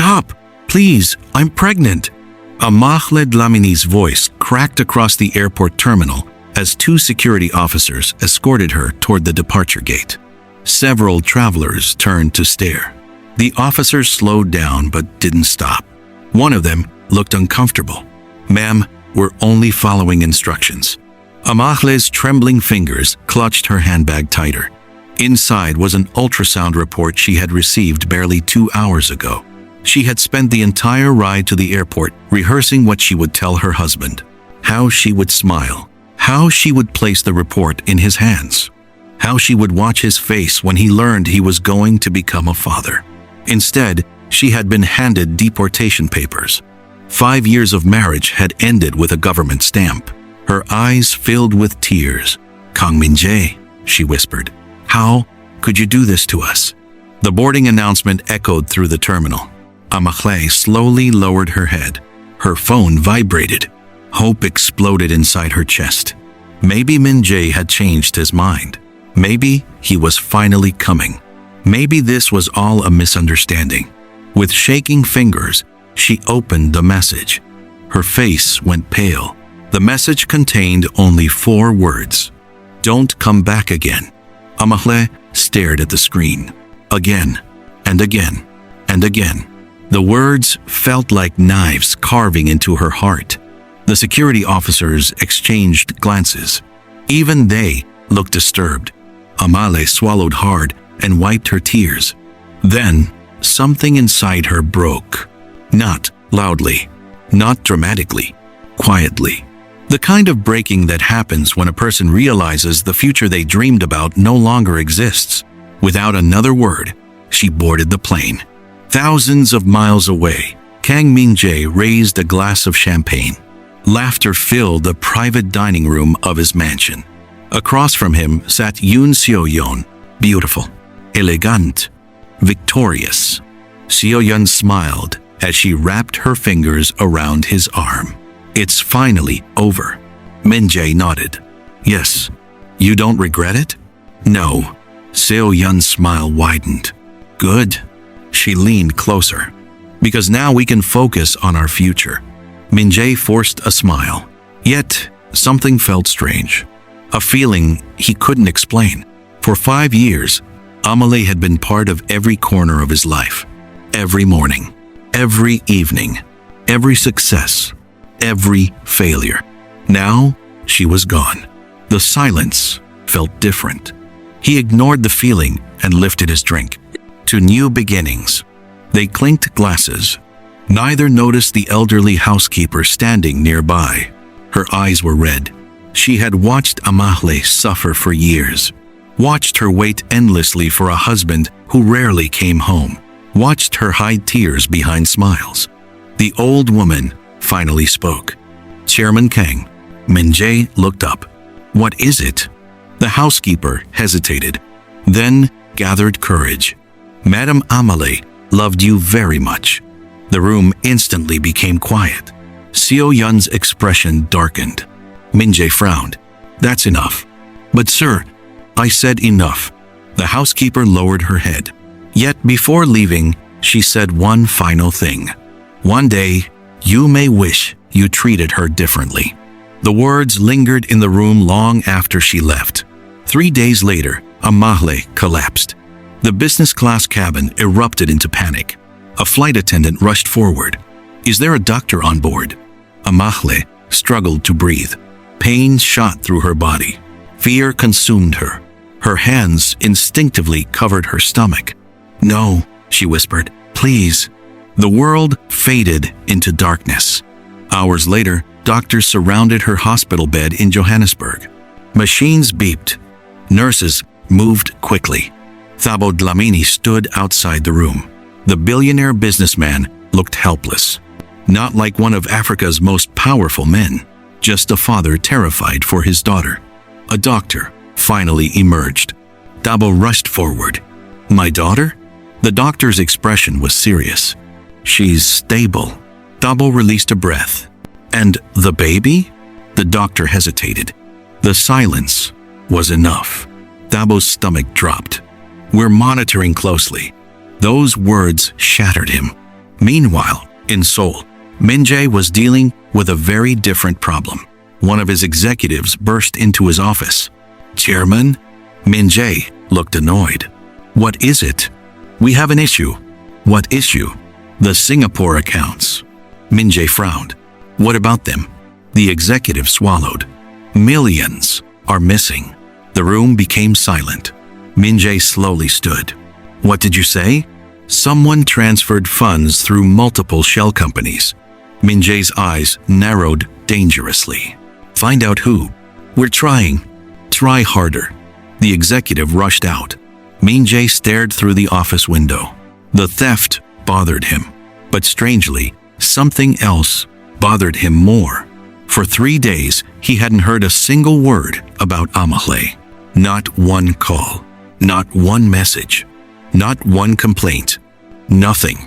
Stop! Please, I'm pregnant! Amahle Dlamini's voice cracked across the airport terminal as two security officers escorted her toward the departure gate. Several travelers turned to stare. The officers slowed down but didn't stop. One of them looked uncomfortable. "Ma'am, we're only following instructions." Amahle's trembling fingers clutched her handbag tighter. Inside was an ultrasound report she had received barely 2 hours ago. She had spent the entire ride to the airport rehearsing what she would tell her husband, how she would smile, how she would place the report in his hands, how she would watch his face when he learned he was going to become a father. Instead, she had been handed deportation papers. 5 years of marriage had ended with a government stamp. Her eyes filled with tears. "Kang Min-Jae," she whispered, "how could you do this to us?" The boarding announcement echoed through the terminal. Amahle slowly lowered her head. Her phone vibrated. Hope exploded inside her chest. Maybe Min-Jae had changed his mind. Maybe he was finally coming. Maybe this was all a misunderstanding. With shaking fingers, she opened the message. Her face went pale. The message contained only 4 words. "Don't come back again." Amahle stared at the screen. Again, and again, and again. The words felt like knives carving into her heart. The security officers exchanged glances. Even they looked disturbed. Amahle swallowed hard and wiped her tears. Then, something inside her broke. Not loudly, not dramatically, quietly. The kind of breaking that happens when a person realizes the future they dreamed about no longer exists. Without another word, she boarded the plane. Thousands of miles away, Kang Min-Jae raised a glass of champagne. Laughter filled the private dining room of his mansion. Across from him sat Yoon Seo-yeon, beautiful, elegant, victorious. Seo-yeon smiled as she wrapped her fingers around his arm. "It's finally over." Min-Jae nodded. "Yes. You don't regret it?" "No." Seo-yeon's smile widened. "Good." She leaned closer. "Because now we can focus on our future." Min-Jae forced a smile. Yet, something felt strange. A feeling he couldn't explain. For 5 years, Amahle had been part of every corner of his life. Every morning, every evening, every success, every failure. Now, she was gone. The silence felt different. He ignored the feeling and lifted his drink. "To new beginnings." They clinked glasses. Neither noticed the elderly housekeeper standing nearby. Her eyes were red. She had watched Amahle suffer for years. Watched her wait endlessly for a husband who rarely came home. Watched her hide tears behind smiles. The old woman finally spoke. "Chairman Kang." Min-Jae looked up. "What is it?" The housekeeper hesitated, then gathered courage. "Madam Amahle loved you very much." The room instantly became quiet. Seo-yeon's expression darkened. Min-Jae frowned. "That's enough." "But sir," "I said enough." The housekeeper lowered her head. Yet before leaving, she said one final thing. "One day, you may wish you treated her differently." The words lingered in the room long after she left. 3 days later, Amahle collapsed. The business class cabin erupted into panic. A flight attendant rushed forward. "Is there a doctor on board?" Amahle struggled to breathe. Pain shot through her body. Fear consumed her. Her hands instinctively covered her stomach. "No," she whispered, "please." The world faded into darkness. Hours later, doctors surrounded her hospital bed in Johannesburg. Machines beeped. Nurses moved quickly. Amahle Dlamini stood outside the room. The billionaire businessman looked helpless. Not like one of Africa's most powerful men, just a father terrified for his daughter. A doctor finally emerged. Dabo rushed forward. "My daughter?" The doctor's expression was serious. "She's stable." Dabo released a breath. "And the baby?" The doctor hesitated. The silence was enough. Dabo's stomach dropped. "We're monitoring closely." Those words shattered him. Meanwhile, in Seoul, Min-Jae was dealing with a very different problem. One of his executives burst into his office. "Chairman?" Min-Jae looked annoyed. "What is it?" "We have an issue." "What issue?" "The Singapore accounts." Min-Jae frowned. "What about them?" The executive swallowed. "Millions are missing." The room became silent. Min-Jae slowly stood. "What did you say?" "Someone transferred funds through multiple shell companies." Min-Jae's eyes narrowed dangerously. "Find out who." "We're trying." "Try harder." The executive rushed out. Min-Jae stared through the office window. The theft bothered him, but strangely, something else bothered him more. For 3 days, he hadn't heard a single word about Amahle. Not one call, not one message, not one complaint, nothing.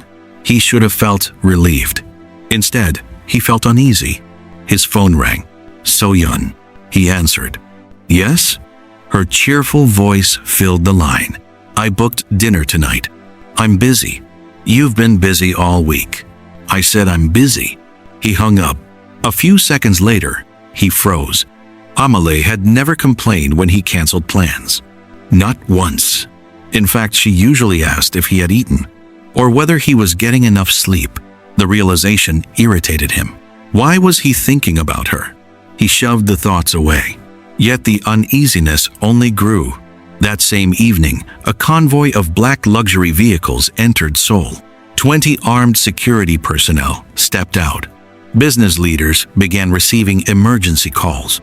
He should have felt relieved. Instead, he felt uneasy. His phone rang. "So-yeon." He answered. "Yes?" Her cheerful voice filled the line. "I booked dinner tonight. I'm busy." "You've been busy all week." "I said I'm busy." He hung up. A few seconds later, he froze. Amahle had never complained when he canceled plans. Not once. In fact, she usually asked if he had eaten, or whether he was getting enough sleep. The realization irritated him. Why was he thinking about her? He shoved the thoughts away. Yet the uneasiness only grew. That same evening, a convoy of black luxury vehicles entered Seoul. 20 armed security personnel stepped out. Business leaders began receiving emergency calls.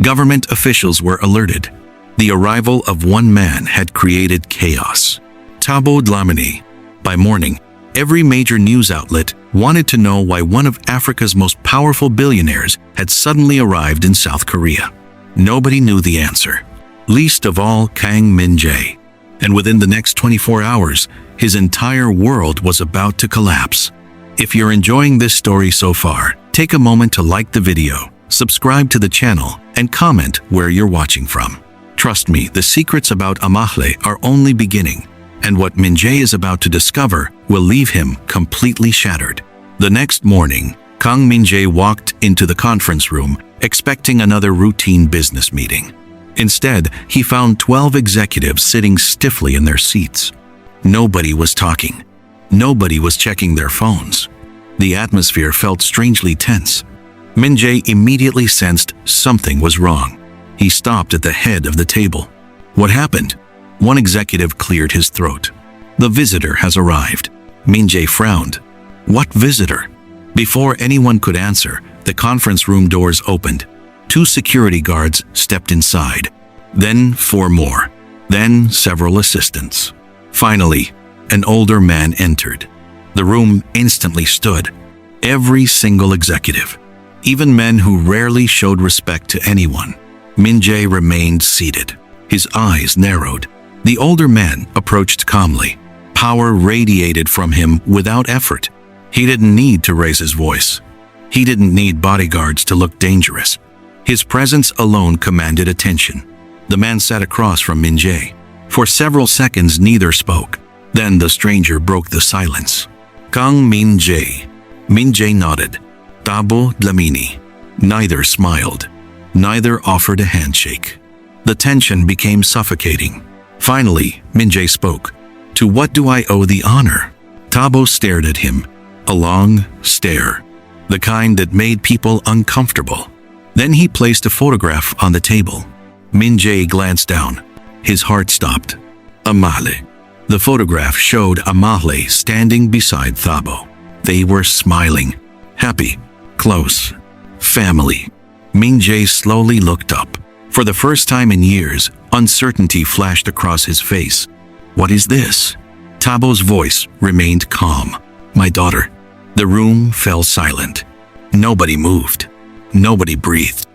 Government officials were alerted. The arrival of one man had created chaos. Amahle Dlamini. By morning, every major news outlet wanted to know why one of Africa's most powerful billionaires had suddenly arrived in South Korea. Nobody knew the answer, least of all Kang Min-Jae. And within the next 24 hours, his entire world was about to collapse. If you're enjoying this story so far, take a moment to like the video, subscribe to the channel, and comment where you're watching from. Trust me, the secrets about Amahle are only beginning, and what Min-Jae is about to discover will leave him completely shattered. The next morning, Kang Min-Jae walked into the conference room expecting another routine business meeting. Instead, he found 12 executives sitting stiffly in their seats. Nobody was talking. Nobody was checking their phones. The atmosphere felt strangely tense. Min-Jae immediately sensed something was wrong. He stopped at the head of the table. "What happened?" One executive cleared his throat. "The visitor has arrived." Min-Jae frowned. "What visitor?" Before anyone could answer, the conference room doors opened. 2 security guards stepped inside. Then 4 more. Then several assistants. Finally, an older man entered. The room instantly stood. Every single executive, even men who rarely showed respect to anyone. Min-Jae remained seated. His eyes narrowed. The older man approached calmly. Power radiated from him without effort. He didn't need to raise his voice. He didn't need bodyguards to look dangerous. His presence alone commanded attention. The man sat across from Min-Jae. For several seconds, neither spoke. Then the stranger broke the silence. "Kang Min-Jae." Min-Jae nodded. "Amahle Dlamini." Neither smiled. Neither offered a handshake. The tension became suffocating. Finally, Min-Jae spoke. "To what do I owe the honor?" Amahle stared at him. A long stare. The kind that made people uncomfortable. Then he placed a photograph on the table. Min-Jae glanced down. His heart stopped. Amahle. The photograph showed Amahle standing beside Amahle. They were smiling. Happy. Close. Family. Min-Jae slowly looked up. For the first time in years, uncertainty flashed across his face. "What is this?" Amahl's voice remained calm. "My daughter." The room fell silent. Nobody moved. Nobody breathed.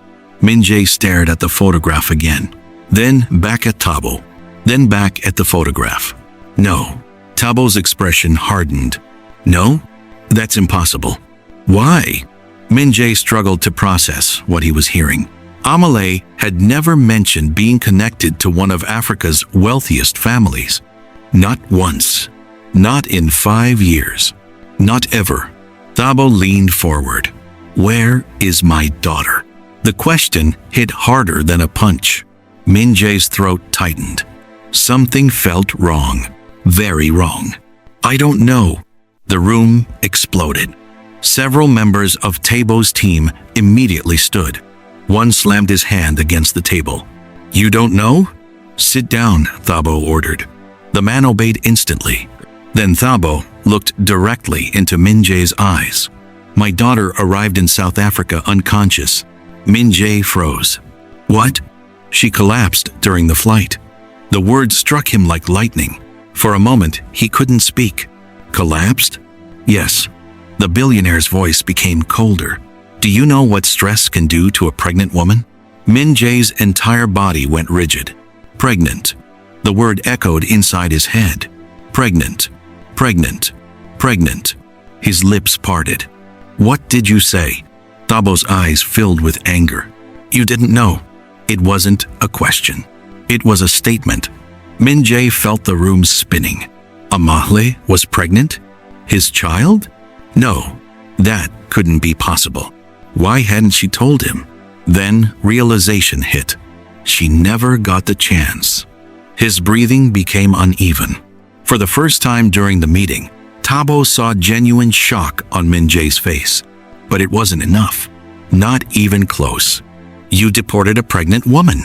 Min-Jae stared at the photograph again. Then back at Amahle. Then back at the photograph. "No." Amahl's expression hardened. "No? That's impossible." "Why?" Min-Jae struggled to process what he was hearing. Amahle had never mentioned being connected to one of Africa's wealthiest families. Not once. Not in 5 years. Not ever. Thabo leaned forward. Where is my daughter? The question hit harder than a punch. Min-Jae's throat tightened. Something felt wrong. Very wrong. I don't know. The room exploded. Several members of Tabo's team immediately stood. One slammed his hand against the table. You don't know? Sit down, Thabo ordered. The man obeyed instantly. Then Thabo looked directly into Min-Jae's eyes. My daughter arrived in South Africa unconscious. Min-Jae froze. What? She collapsed during the flight. The words struck him like lightning. For a moment, he couldn't speak. Collapsed? Yes. The billionaire's voice became colder. Do you know what stress can do to a pregnant woman? Min-Jae's entire body went rigid. Pregnant. The word echoed inside his head. Pregnant. Pregnant. Pregnant. His lips parted. What did you say? Thabo's eyes filled with anger. You didn't know. It wasn't a question. It was a statement. Min-Jae felt the room spinning. Amahle was pregnant? His child? No, that couldn't be possible. Why hadn't she told him? Then realization hit. She never got the chance. His breathing became uneven. For the first time during the meeting, Thabo saw genuine shock on Min-Jae's face. But it wasn't enough. Not even close. You deported a pregnant woman.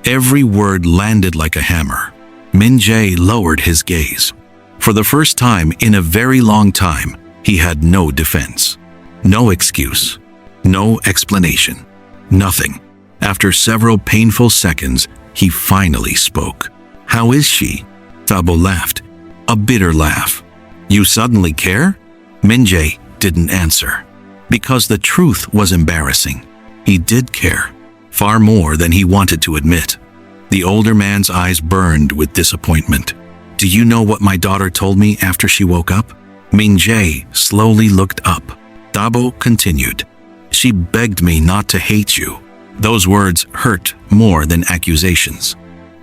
Every word landed like a hammer. Min-Jae lowered his gaze. For the first time in a very long time, he had no defense. No excuse. No explanation. Nothing. After several painful seconds, he finally spoke. How is she? Thabo laughed. A bitter laugh. You suddenly care? Min-Jae didn't answer. Because the truth was embarrassing. He did care. Far more than he wanted to admit. The older man's eyes burned with disappointment. Do you know what my daughter told me after she woke up? Min-Jae slowly looked up. Thabo continued. She begged me not to hate you. Those words hurt more than accusations.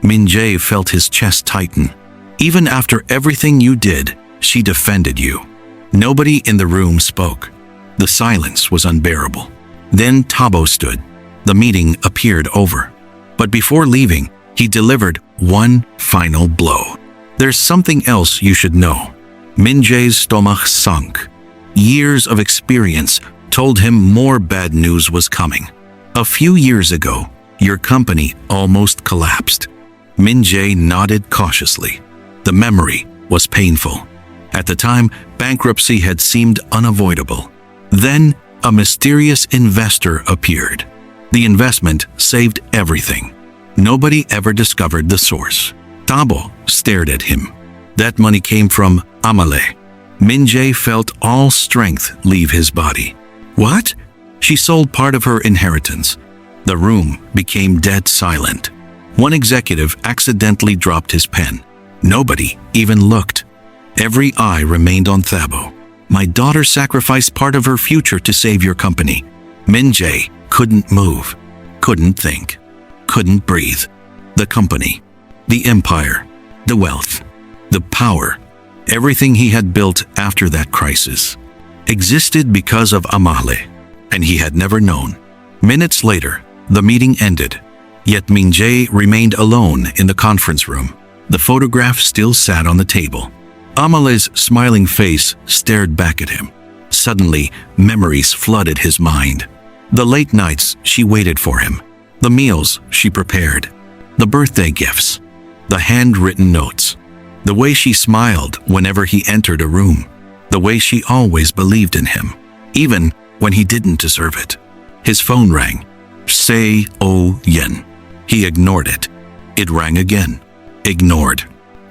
Min-Jae felt his chest tighten. Even after everything you did, she defended you. Nobody in the room spoke. The silence was unbearable. Then Thabo stood. The meeting appeared over. But before leaving, he delivered one final blow. There's something else you should know. Min-Jae's stomach sunk. Years of experience told him more bad news was coming. A few years ago, your company almost collapsed. Min-Jae nodded cautiously. The memory was painful. At the time, bankruptcy had seemed unavoidable. Then, a mysterious investor appeared. The investment saved everything. Nobody ever discovered the source. Thabo stared at him. That money came from Amahle. Min-Jae felt all strength leave his body. What? She sold part of her inheritance. The room became dead silent. One executive accidentally dropped his pen. Nobody even looked. Every eye remained on Thabo. My daughter sacrificed part of her future to save your company. Min-Jae couldn't move, couldn't think, couldn't breathe. The company, the empire, the wealth, the power, everything he had built after that crisis, existed because of Amahle, and he had never known. Minutes later, the meeting ended, yet Min-Jae remained alone in the conference room. The photograph still sat on the table. Amahle's smiling face stared back at him. Suddenly, memories flooded his mind. The late nights she waited for him, the meals she prepared, the birthday gifts, the handwritten notes, the way she smiled whenever he entered a room, the way she always believed in him, even when he didn't deserve it. His phone rang. Seo-Yen. He ignored it. It rang again. Ignored.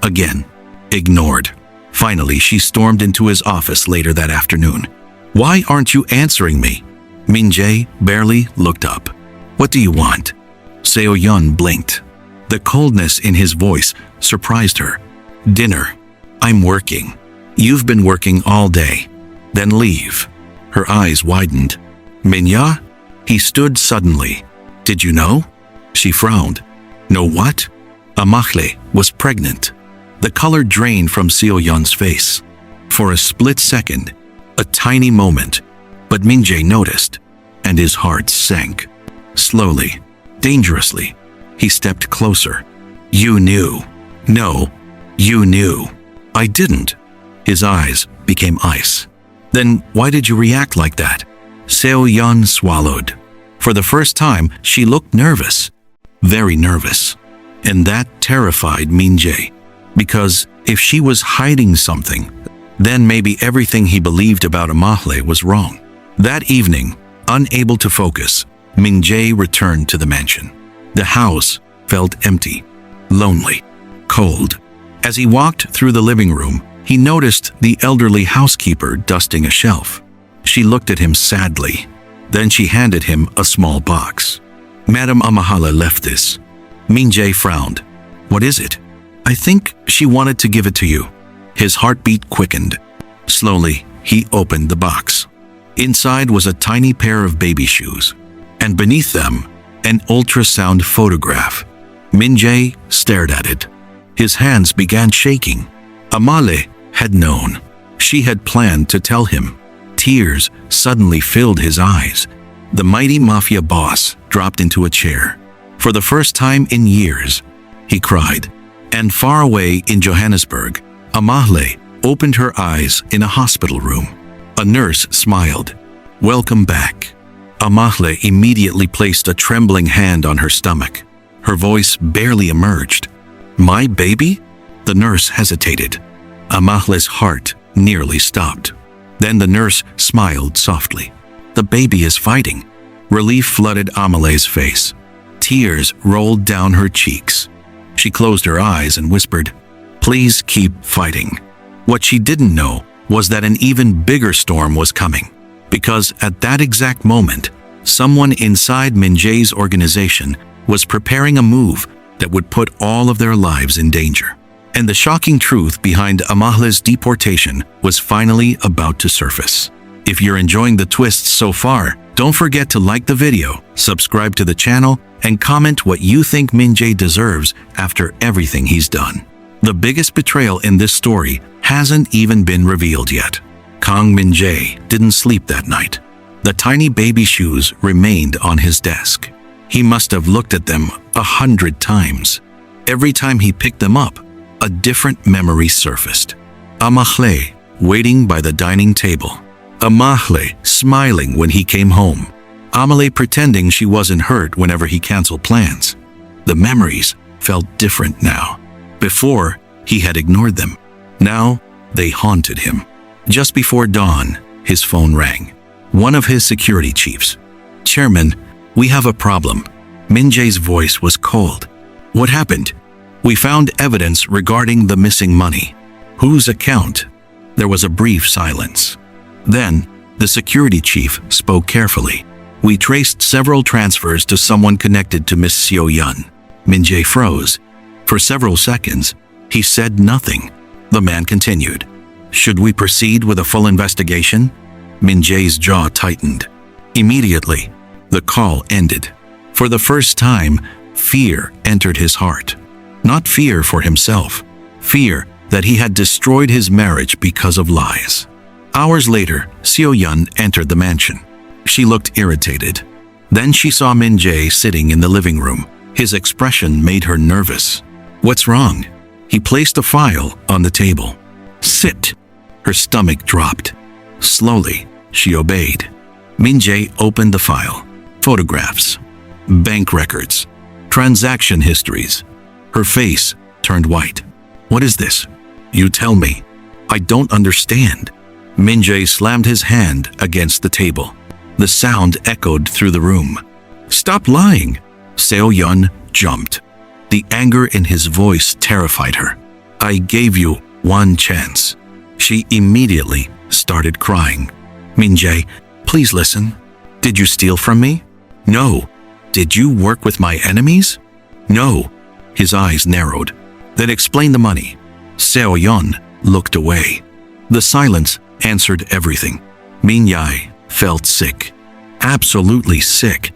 Again. Ignored. Finally, she stormed into his office later that afternoon. Why aren't you answering me? Min-Jae barely looked up. What do you want? Seo-Yen blinked. The coldness in his voice surprised her. Dinner. I'm working. You've been working all day. Then leave. Her eyes widened. Min-Ya? He stood suddenly. Did you know? She frowned. Know what? Amahle was pregnant. The color drained from Seo-Yen's face. For a split second, A tiny moment, but Min-Jae noticed, and his heart sank. Slowly, dangerously, he stepped closer. "You knew." "No, you knew." "I didn't." His eyes became ice. "Then why did you react like that?" Seo-yeon swallowed. For the first time, she looked nervous. Very nervous. And that terrified Min-Jae. Because if she was hiding something, then maybe everything he believed about Amahle was wrong. That evening, unable to focus, Min-Jae returned to the mansion. The house felt empty, lonely, cold. As he walked through the living room, he noticed the elderly housekeeper dusting a shelf. She looked at him sadly. Then she handed him a small box. "Madam Amahle left this." Min-Jae frowned. "What is it?" "I think she wanted to give it to you." His heartbeat quickened. Slowly, he opened the box. Inside was a tiny pair of baby shoes, and beneath them, an ultrasound photograph. Min-Jae stared at it. His hands began shaking. Amahle had known. She had planned to tell him. Tears suddenly filled his eyes. The mighty Mafia boss dropped into a chair. For the first time in years, he cried. And far away in Johannesburg, Amahle opened her eyes in a hospital room. A nurse smiled. "Welcome back." Amahle immediately placed a trembling hand on her stomach. Her voice barely emerged. "My baby?" The nurse hesitated. Amahle's heart nearly stopped. Then the nurse smiled softly. "The baby is fighting." Relief flooded Amahle's face. Tears rolled down her cheeks. She closed her eyes and whispered, "Please keep fighting." What she didn't know was that an even bigger storm was coming. Because at that exact moment, someone inside Min-Jae's organization was preparing a move that would put all of their lives in danger. And the shocking truth behind Amahle's deportation was finally about to surface. If you're enjoying the twists so far, don't forget to like the video, subscribe to the channel, and comment what you think Min-Jae deserves after everything he's done. The biggest betrayal in this story hasn't even been revealed yet. Kang Min-Jae didn't sleep that night. The tiny baby shoes remained on his desk. He must have looked at them 100 times. Every time he picked them up, a different memory surfaced. Amahle waiting by the dining table. Amahle smiling when he came home. Amahle pretending she wasn't hurt whenever he canceled plans. The memories felt different now. Before, he had ignored them. Now, they haunted him. Just before dawn, his phone rang. One of his security chiefs. "Chairman, we have a problem." Min-Jae's voice was cold. "What happened?" "We found evidence regarding the missing money." "Whose account?" There was a brief silence. Then, the security chief spoke carefully. "We traced several transfers to someone connected to Miss Seo-yeon." Min-Jae froze. For several seconds, he said nothing. The man continued. "Should we proceed with a full investigation?" Min-Jae's jaw tightened. Immediately, the call ended. For the first time, fear entered his heart. Not fear for himself, fear that he had destroyed his marriage because of lies. Hours later, Seo-yeon entered the mansion. She looked irritated. Then she saw Min-Jae sitting in the living room. His expression made her nervous. "What's wrong?" He placed a file on the table. "Sit." Her stomach dropped. Slowly, she obeyed. Min-Jae opened the file. Photographs, bank records, transaction histories. Her face turned white. "What is this?" "You tell me." "I don't understand." Min-Jae slammed his hand against the table. The sound echoed through the room. "Stop lying!" Seo-yeon jumped. The anger in his voice terrified her. "I gave you one chance." She immediately started crying. "Min-Jae, please listen. Did you steal from me?" "No." "Did you work with my enemies?" "No." His eyes narrowed. "Then explain the money." Seo-yeon looked away. The silence answered everything. Min-Jae felt sick. Absolutely sick.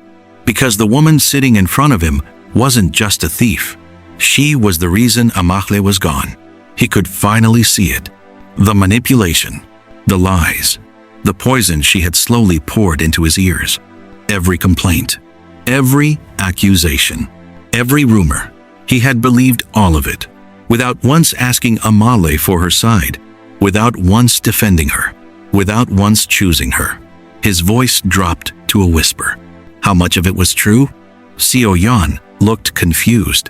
Because the woman sitting in front of him wasn't just a thief. She was the reason Amahle was gone. He could finally see it. The manipulation, the lies, the poison she had slowly poured into his ears. Every complaint, every accusation, every rumor. He had believed all of it, without once asking Amahle for her side, without once defending her, without once choosing her. His voice dropped to a whisper. How much of it was true? Seo Yeon looked confused.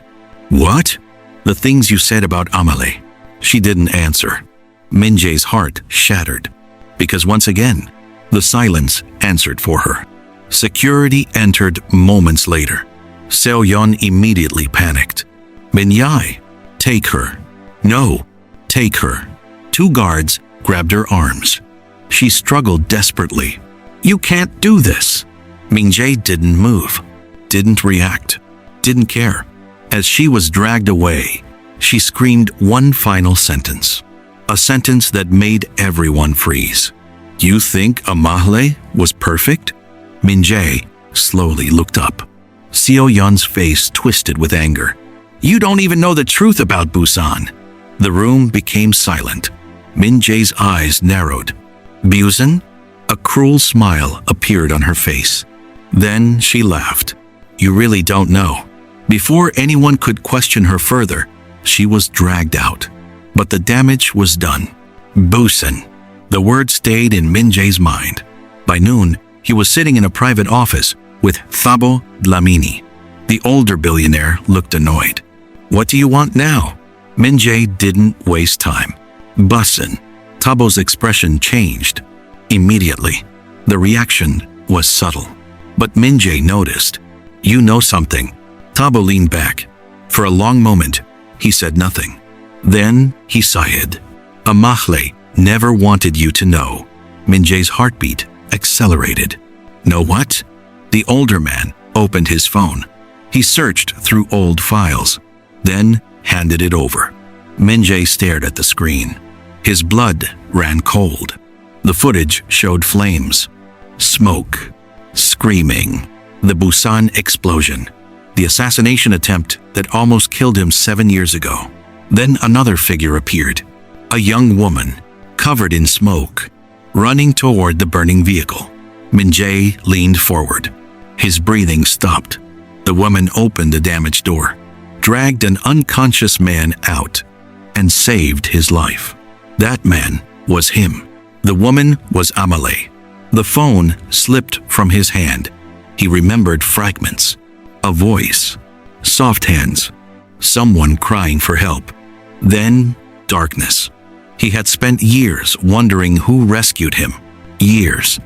What? The things you said about Amahle. She didn't answer. Min-Jae's heart shattered, because once again, the silence answered for her. Security entered moments later. Seo Yeon immediately panicked. Min-Jae, take her. No, take her. 2 guards grabbed her arms. She struggled desperately. You can't do this. Min-Jae didn't move, didn't react, didn't care. As she was dragged away, she screamed one final sentence. A sentence that made everyone freeze. You think Amahle was perfect? Min-Jae slowly looked up. Seo Yeon's face twisted with anger. You don't even know the truth about Busan. The room became silent. Min-Jae's eyes narrowed. Busan? A cruel smile appeared on her face. Then she laughed. You really don't know. Before anyone could question her further, she was dragged out. But the damage was done. Busan. The word stayed in Min-Jae's mind. By noon, he was sitting in a private office with Amahle Dlamini. The older billionaire looked annoyed. What do you want now? Min-Jae didn't waste time. Busan. Tabo's expression changed. Immediately, the reaction was subtle. But Min-Jae noticed. You know something. Tabo leaned back. For a long moment, he said nothing. Then he sighed. Amahle never wanted you to know. Min-Jae's heartbeat accelerated. Know what? The older man opened his phone. He searched through old files, then handed it over. Min-Jae stared at the screen. His blood ran cold. The footage showed flames, smoke, screaming, the Busan explosion, the assassination attempt that almost killed him 7 years ago. Then another figure appeared, a young woman, covered in smoke, running toward the burning vehicle. Min-Jae leaned forward. His breathing stopped. The woman opened the damaged door, dragged an unconscious man out, and saved his life. That man was him. The woman was Amahle. The phone slipped from his hand. He remembered fragments. A voice, soft hands, someone crying for help. Then darkness. He had spent years wondering who rescued him. Years.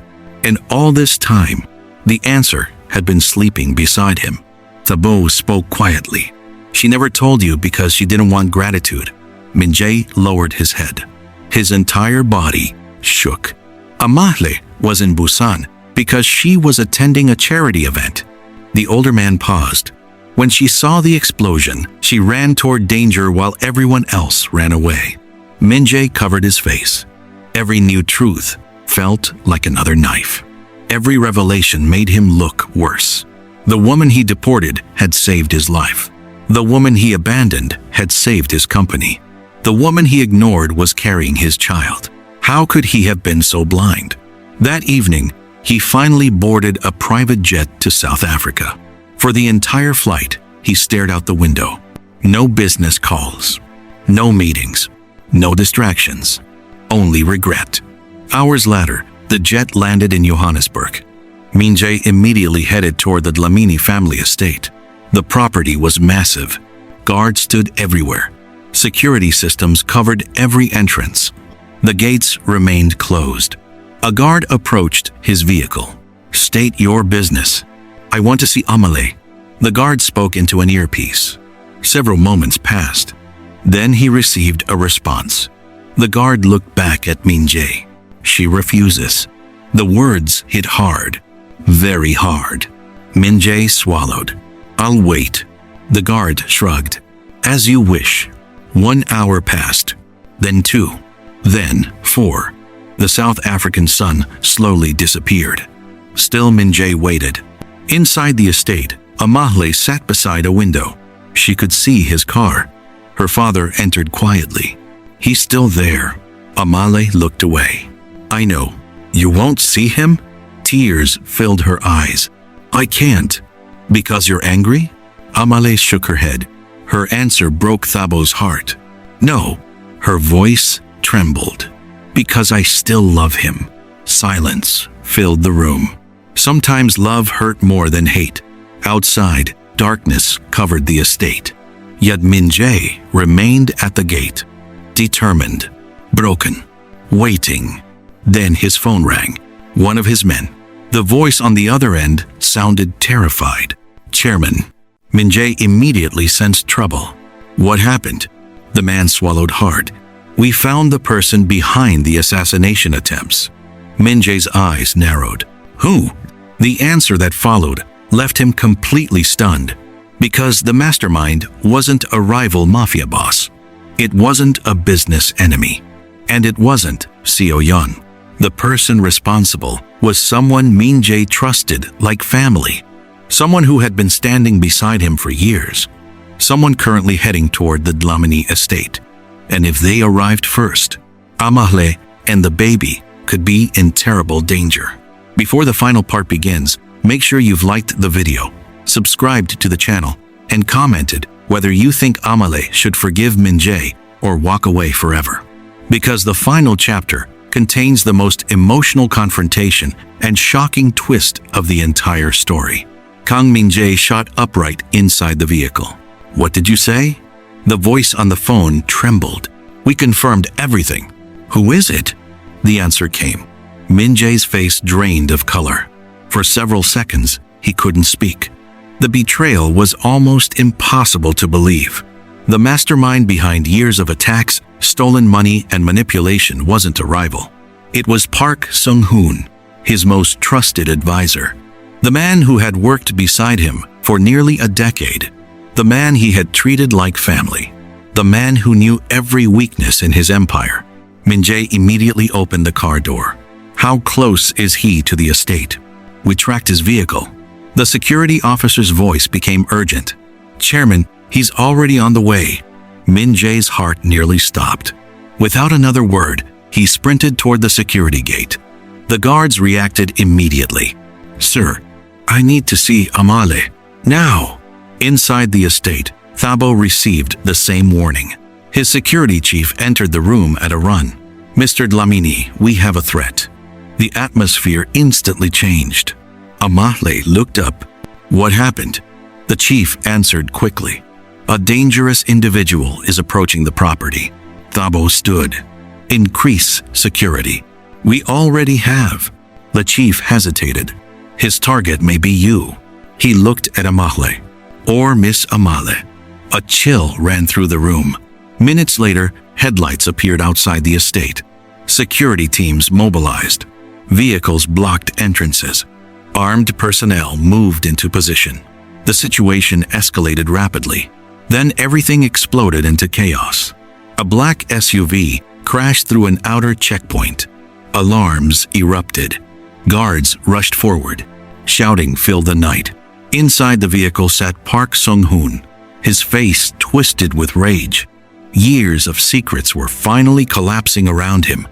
And all this time, the answer had been sleeping beside him. Tabo spoke quietly. She never told you because she didn't want gratitude. Min-Jae lowered his head. His entire body shook. Amahle was in Busan because she was attending a charity event. The older man paused. When she saw the explosion, she ran toward danger while everyone else ran away. Min-Jae covered his face. Every new truth felt like another knife. Every revelation made him look worse. The woman he deported had saved his life. The woman he abandoned had saved his company. The woman he ignored was carrying his child. How could he have been so blind? That evening, he finally boarded a private jet to South Africa. For the entire flight, he stared out the window. No business calls, no meetings, no distractions, only regret. Hours later, the jet landed in Johannesburg. Min-Jae immediately headed toward the Dlamini family estate. The property was massive. Guards stood everywhere. Security systems covered every entrance. The gates remained closed. A guard approached his vehicle. State your business. I want to see Amahle. The guard spoke into an earpiece. Several moments passed. Then he received a response. The guard looked back at Min-Jae. She refuses. The words hit hard. Very hard. Min-Jae swallowed. I'll wait. The guard shrugged. As you wish. 1 hour passed. Then 2. Then 4. The South African sun slowly disappeared. Still Min-Jae waited. Inside the estate, Amahle sat beside a window. She could see his car. Her father entered quietly. He's still there. Amahle looked away. I know. You won't see him? Tears filled her eyes. I can't. Because you're angry? Amahle shook her head. Her answer broke Thabo's heart. No. Her voice trembled. Because I still love him. Silence filled the room. Sometimes love hurt more than hate. Outside, darkness covered the estate. Yet Min-Jae remained at the gate, determined, broken, waiting. Then his phone rang. One of his men. The voice on the other end sounded terrified. Chairman. Min-Jae immediately sensed trouble. What happened? The man swallowed hard. We found the person behind the assassination attempts. Min-Jae's eyes narrowed. Who? The answer that followed left him completely stunned. Because the mastermind wasn't a rival mafia boss. It wasn't a business enemy. And it wasn't Seo Yun. The person responsible was someone Min-Jae trusted like family. Someone who had been standing beside him for years. Someone currently heading toward the Dlamini estate. And if they arrived first, Amahle and the baby could be in terrible danger. Before the final part begins, make sure you've liked the video, subscribed to the channel, and commented whether you think Amahle should forgive Min-Jae or walk away forever. Because the final chapter contains the most emotional confrontation and shocking twist of the entire story. Kang Min-Jae shot upright inside the vehicle. What did you say? The voice on the phone trembled. We confirmed everything. Who is it? The answer came. Min-Jae's face drained of color. For several seconds, he couldn't speak. The betrayal was almost impossible to believe. The mastermind behind years of attacks, stolen money, and manipulation wasn't a rival. It was Park Sung-hoon, his most trusted advisor. The man who had worked beside him for nearly a decade. The man he had treated like family. The man who knew every weakness in his empire. Min-Jae immediately opened the car door. How close is he to the estate? We tracked his vehicle. The security officer's voice became urgent. Chairman, he's already on the way. Min-Jae's heart nearly stopped. Without another word, he sprinted toward the security gate. The guards reacted immediately. Sir, I need to see Amahle. Now! Inside the estate, Thabo received the same warning. His security chief entered the room at a run. Mr. Dlamini, we have a threat. The atmosphere instantly changed. Amahle looked up. What happened? The chief answered quickly. A dangerous individual is approaching the property. Thabo stood. Increase security. We already have. The chief hesitated. His target may be you. He looked at Amahle. Or Miss Amahle. A chill ran through the room. Minutes later, headlights appeared outside the estate. Security teams mobilized. Vehicles blocked entrances. Armed personnel moved into position. The situation escalated rapidly. Then everything exploded into chaos. A black SUV crashed through an outer checkpoint. Alarms erupted. Guards rushed forward. Shouting filled the night. Inside the vehicle sat Park Sung-hoon, his face twisted with rage. Years of secrets were finally collapsing around him,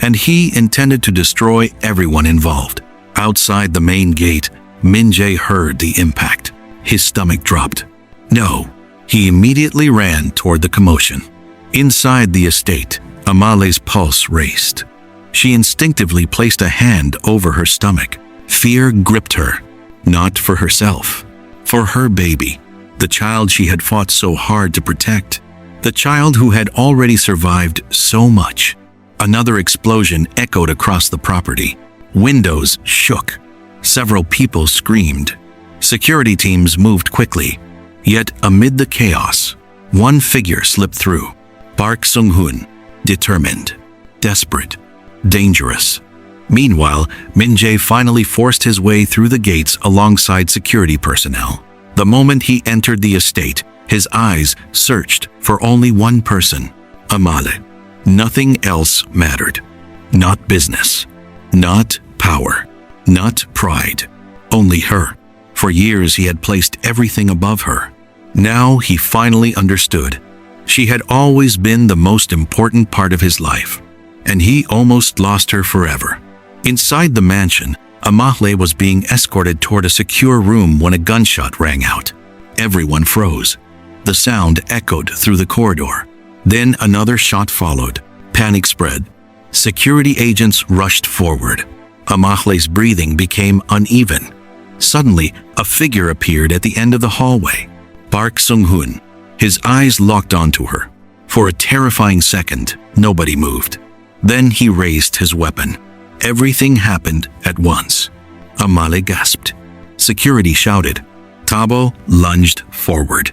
and he intended to destroy everyone involved. Outside the main gate, Min-Jae heard the impact. His stomach dropped. No, he immediately ran toward the commotion. Inside the estate, Amahle's pulse raced. She instinctively placed a hand over her stomach. Fear gripped her. Not for herself, for her baby, the child she had fought so hard to protect, the child who had already survived so much. Another explosion echoed across the property. Windows shook. Several people screamed. Security teams moved quickly. Yet amid the chaos, one figure slipped through. Park Sung-hoon, determined, desperate, dangerous. Meanwhile, Min-Jae finally forced his way through the gates alongside security personnel. The moment he entered the estate, his eyes searched for only one person, Amahle. Nothing else mattered. Not business. Not power. Not pride. Only her. For years he had placed everything above her. Now he finally understood. She had always been the most important part of his life, and he almost lost her forever. Inside the mansion, Amahle was being escorted toward a secure room when a gunshot rang out. Everyone froze. The sound echoed through the corridor. Then another shot followed. Panic spread. Security agents rushed forward. Amahle's breathing became uneven. Suddenly, a figure appeared at the end of the hallway. Park Sung-hoon. His eyes locked onto her. For a terrifying second, nobody moved. Then he raised his weapon. Everything happened at once. Amahle gasped. Security shouted. Tabo lunged forward.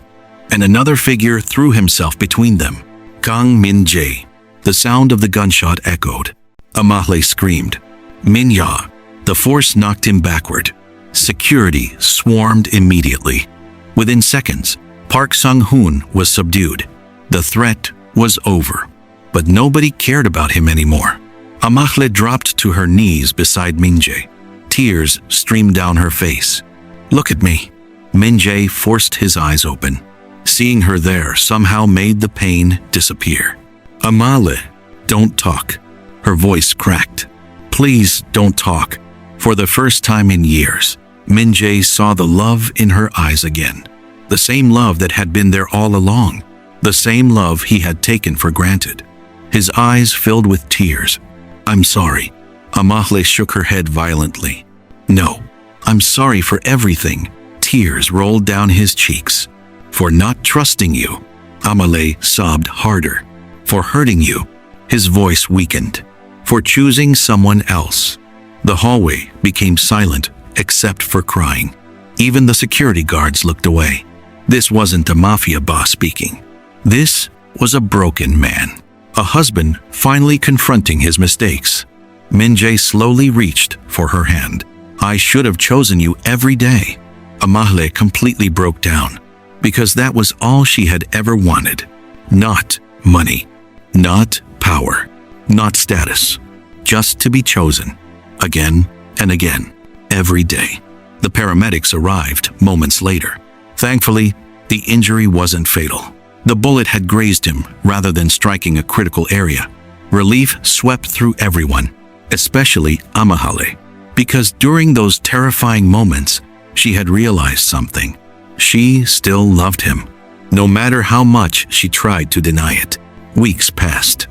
And another figure threw himself between them. Kang Min-Jae. The sound of the gunshot echoed. Amahle screamed. Min-Jae. The force knocked him backward. Security swarmed immediately. Within seconds, Park Sung-hoon was subdued. The threat was over. But nobody cared about him anymore. Amahle dropped to her knees beside Min-Jae. Tears streamed down her face. Look at me. Min-Jae forced his eyes open. Seeing her there somehow made the pain disappear. Amahle, don't talk. Her voice cracked. Please don't talk. For the first time in years, Min-Jae saw the love in her eyes again. The same love that had been there all along. The same love he had taken for granted. His eyes filled with tears. I'm sorry. Amahle shook her head violently. No, I'm sorry for everything. Tears rolled down his cheeks. For not trusting you. Amahle sobbed harder. For hurting you. His voice weakened. For choosing someone else. The hallway became silent except for crying. Even the security guards looked away. This wasn't a mafia boss speaking. This was a broken man. A husband finally confronting his mistakes. Min-Jae slowly reached for her hand. I should have chosen you every day. Amahle completely broke down. Because that was all she had ever wanted. Not money. Not power. Not status. Just to be chosen. Again and again. Every day. The paramedics arrived moments later. Thankfully, the injury wasn't fatal. The bullet had grazed him rather than striking a critical area. Relief swept through everyone, especially Amahle, because during those terrifying moments, she had realized something. She still loved him, no matter how much she tried to deny it. Weeks passed,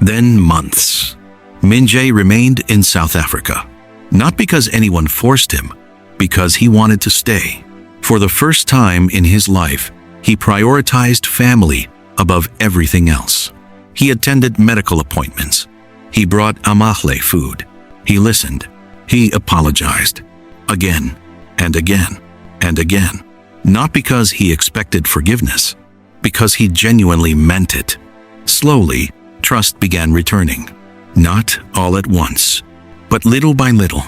then months. Min-Jae remained in South Africa, not because anyone forced him, because he wanted to stay. For the first time in his life, he prioritized family above everything else. He attended medical appointments. He brought Amahle food. He listened. He apologized. Again and again and again. Not because he expected forgiveness, because he genuinely meant it. Slowly, trust began returning. Not all at once, but little by little,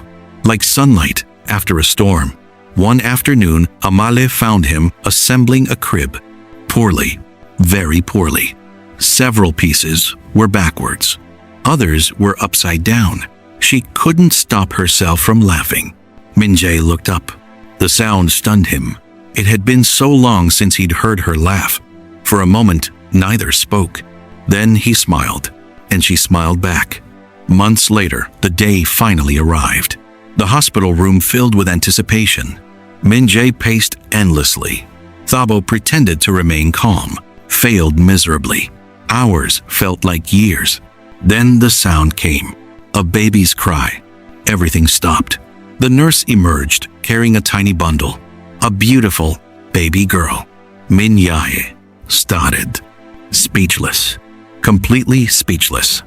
like sunlight after a storm. One afternoon, Amahle found him assembling a crib. Poorly, very poorly. Several pieces were backwards. Others were upside down. She couldn't stop herself from laughing. Min-Jae looked up. The sound stunned him. It had been so long since he'd heard her laugh. For a moment, neither spoke. Then he smiled, and she smiled back. Months later, the day finally arrived. The hospital room filled with anticipation. Min-Jae paced endlessly. Thabo pretended to remain calm, failed miserably. Hours felt like years. Then the sound came. A baby's cry. Everything stopped. The nurse emerged, carrying a tiny bundle. A beautiful baby girl. Min-Jae started. Speechless. Completely speechless.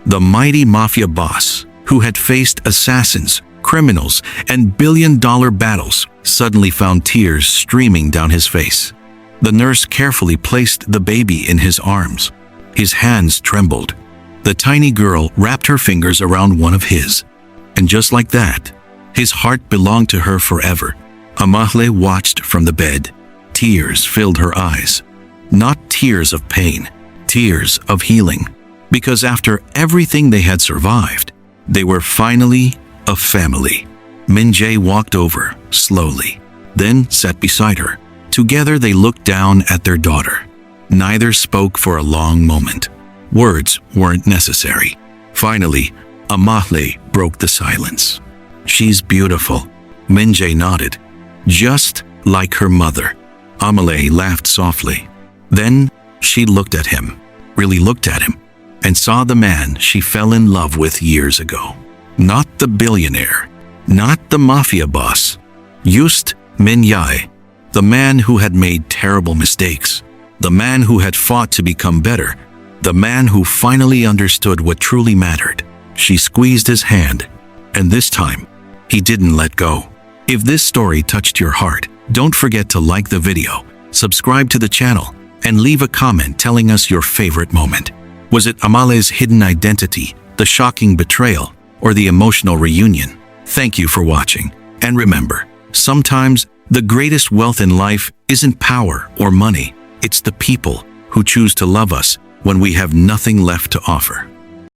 The mighty mafia boss, who had faced assassins, criminals, and billion-dollar battles, suddenly found tears streaming down his face. The nurse carefully placed the baby in his arms. His hands trembled. The tiny girl wrapped her fingers around one of his. And just like that, his heart belonged to her forever. Amahle watched from the bed. Tears filled her eyes. Not tears of pain, tears of healing. Because after everything they had survived, they were finally a family. Min-Jae walked over, slowly, then sat beside her. Together they looked down at their daughter. Neither spoke for a long moment. Words weren't necessary. Finally, Amahle broke the silence. She's beautiful. Min-Jae nodded. Just like her mother. Amahle laughed softly. Then she looked at him, really looked at him, and saw the man she fell in love with years ago. Not the billionaire, not the mafia boss. Just Min-Jae, the man who had made terrible mistakes, the man who had fought to become better, the man who finally understood what truly mattered. She squeezed his hand, and this time, he didn't let go. If this story touched your heart, don't forget to like the video, subscribe to the channel, and leave a comment telling us your favorite moment. Was it Amahle's hidden identity, the shocking betrayal, or the emotional reunion? Thank you for watching. And remember, sometimes the greatest wealth in life isn't power or money. It's the people who choose to love us when we have nothing left to offer.